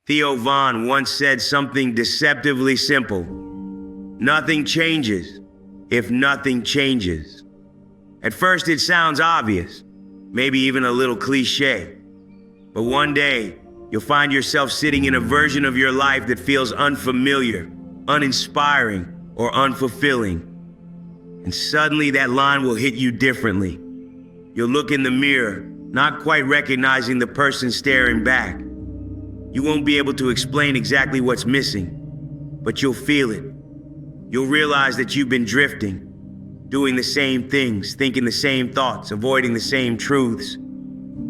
Theo Von once said something deceptively simple. Nothing changes if nothing changes. At first it sounds obvious, maybe even a little cliche. But one day, you'll find yourself sitting in a version of your life that feels unfamiliar, uninspiring, or unfulfilling. And suddenly that line will hit you differently. You'll look in the mirror, not quite recognizing the person staring back. You won't be able to explain exactly what's missing, but you'll feel it. You'll realize that you've been drifting, doing the same things, thinking the same thoughts, avoiding the same truths,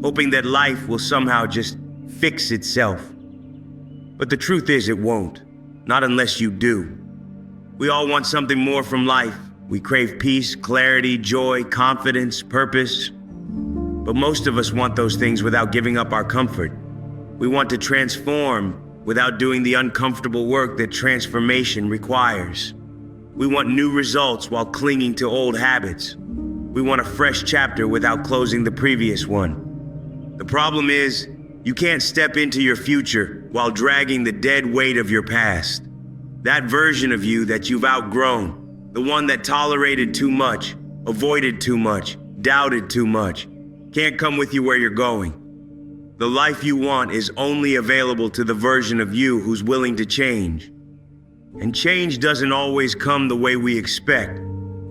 hoping that life will somehow just fix itself. But the truth is it won't, not unless you do. We all want something more from life. We crave peace, clarity, joy, confidence, purpose. But most of us want those things without giving up our comfort. We want to transform without doing the uncomfortable work that transformation requires. We want new results while clinging to old habits. We want a fresh chapter without closing the previous one. The problem is, you can't step into your future while dragging the dead weight of your past. That version of you that you've outgrown, the one that tolerated too much, avoided too much, doubted too much, can't come with you where you're going. The life you want is only available to the version of you who's willing to change. And change doesn't always come the way we expect.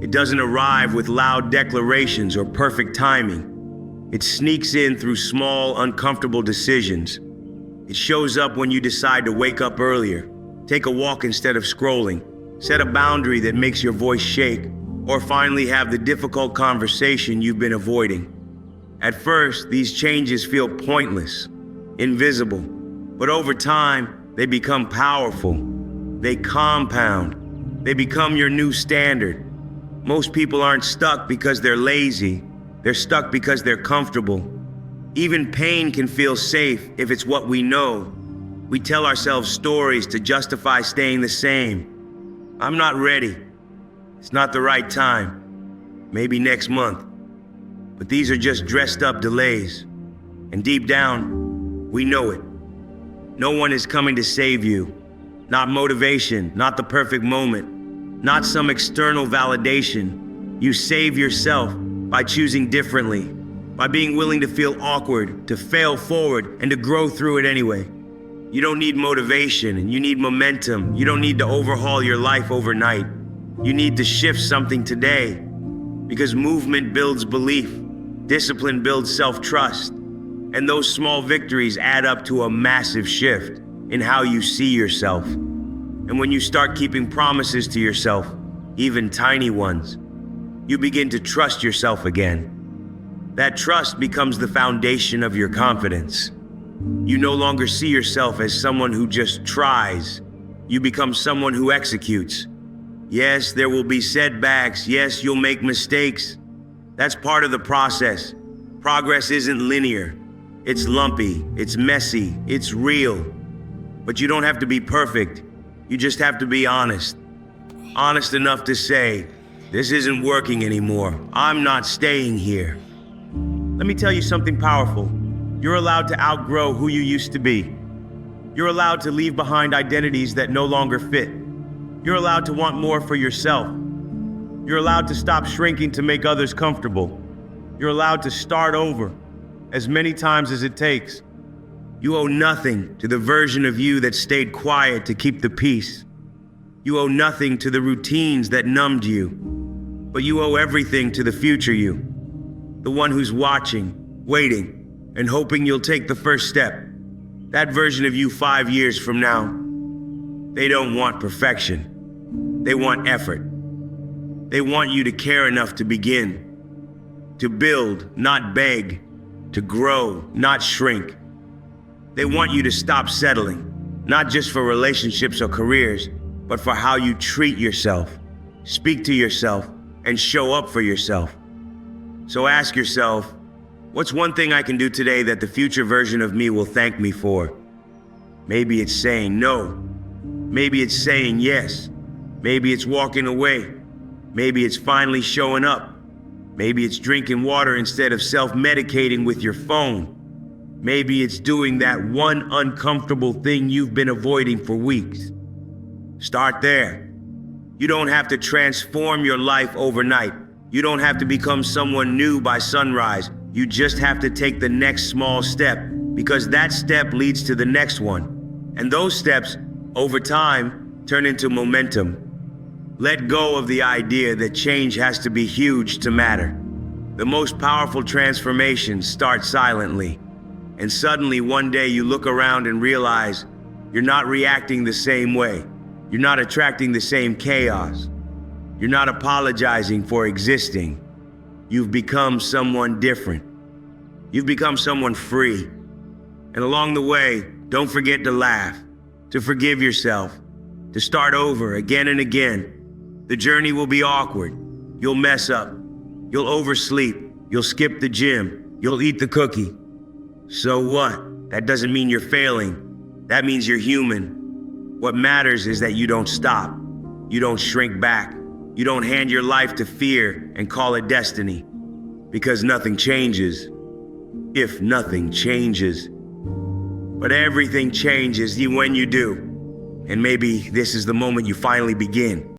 It doesn't arrive with loud declarations or perfect timing. It sneaks in through small, uncomfortable decisions. It shows up when you decide to wake up earlier, take a walk instead of scrolling, set a boundary that makes your voice shake, or finally have the difficult conversation you've been avoiding. At first, these changes feel pointless, invisible, but over time, they become powerful. They compound. They become your new standard. Most people aren't stuck because they're lazy. They're stuck because they're comfortable. Even pain can feel safe if it's what we know. We tell ourselves stories to justify staying the same. I'm not ready. It's not the right time. Maybe next month. But these are just dressed up delays. And deep down, we know it. No one is coming to save you. Not motivation, not the perfect moment, not some external validation. You save yourself by choosing differently, by being willing to feel awkward, to fail forward, and to grow through it anyway. You don't need motivation, and you need momentum. You don't need to overhaul your life overnight. You need to shift something today, because movement builds belief, discipline builds self-trust, and those small victories add up to a massive shift in how you see yourself. And when you start keeping promises to yourself, even tiny ones, you begin to trust yourself again. That trust becomes the foundation of your confidence. You no longer see yourself as someone who just tries. You become someone who executes. Yes, there will be setbacks. Yes, you'll make mistakes. That's part of the process. Progress isn't linear. It's lumpy, it's messy, it's real. But you don't have to be perfect. You just have to be honest. Honest enough to say, this isn't working anymore. I'm not staying here. Let me tell you something powerful. You're allowed to outgrow who you used to be. You're allowed to leave behind identities that no longer fit. You're allowed to want more for yourself. You're allowed to stop shrinking to make others comfortable. You're allowed to start over as many times as it takes. You owe nothing to the version of you that stayed quiet to keep the peace. You owe nothing to the routines that numbed you. But you owe everything to the future you. The one who's watching, waiting, and hoping you'll take the first step. That version of you 5 years from now. They don't want perfection. They want effort. They want you to care enough to begin. To build, not beg. To grow, not shrink. They want you to stop settling, not just for relationships or careers, but for how you treat yourself, speak to yourself, and show up for yourself. So ask yourself, what's one thing I can do today that the future version of me will thank me for? Maybe it's saying no. Maybe it's saying yes. Maybe it's walking away. Maybe it's finally showing up. Maybe it's drinking water instead of self-medicating with your phone. Maybe it's doing that one uncomfortable thing you've been avoiding for weeks. Start there. You don't have to transform your life overnight. You don't have to become someone new by sunrise. You just have to take the next small step, because that step leads to the next one. And those steps, over time, turn into momentum. Let go of the idea that change has to be huge to matter. The most powerful transformations start silently. And suddenly one day you look around and realize you're not reacting the same way. You're not attracting the same chaos. You're not apologizing for existing. You've become someone different. You've become someone free. And along the way, don't forget to laugh, to forgive yourself, to start over again and again. The journey will be awkward. You'll mess up. You'll oversleep. You'll skip the gym. You'll eat the cookie. So what? That doesn't mean you're failing. That means you're human. What matters is that you don't stop. You don't shrink back. You don't hand your life to fear and call it destiny. Because nothing changes if nothing changes. But everything changes when you do. And maybe this is the moment you finally begin.